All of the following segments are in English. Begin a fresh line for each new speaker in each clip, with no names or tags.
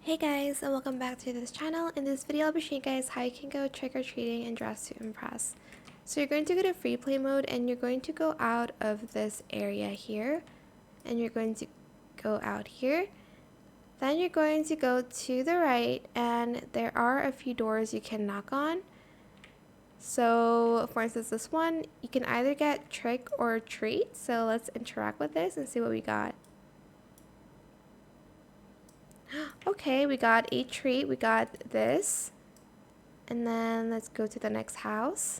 Hey guys, and welcome back to this channel. In this video I'll be showing you guys how you can go trick-or-treating and dress to impress. So you're going to go to free play mode and you're going to go out of this area here and you're going to go out here. Then you're going to go to the right and there are a few doors you can knock on. So for instance this one, you can either get trick or treat. So let's interact with this and see what we got. Okay, we got a treat. We got this. And then let's go to the next house.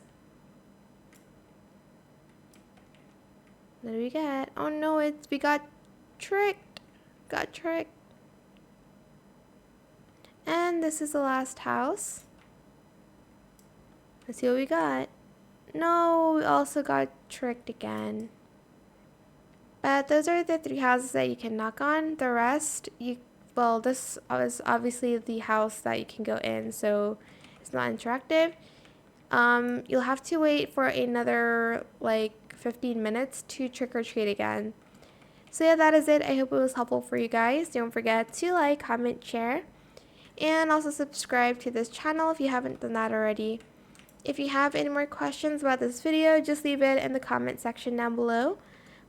What do we get? Oh no, we got tricked. Got tricked. And this is the last house. Let's see what we got. No, we also got tricked again. But those are the 3 houses that you can knock on. The rest, well, this is obviously the house that you can go in, so it's not interactive. You'll have to wait for another like 15 minutes to trick or treat again. So yeah, that is it. I hope it was helpful for you guys. Don't forget to like, comment, share, and also subscribe to this channel if you haven't done that already. If you have any more questions about this video, just leave it in the comment section down below.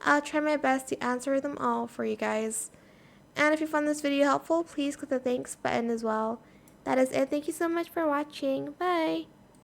I'll try my best to answer them all for you guys. And if you found this video helpful, please click the thanks button as well. That is it. Thank you so much for watching. Bye!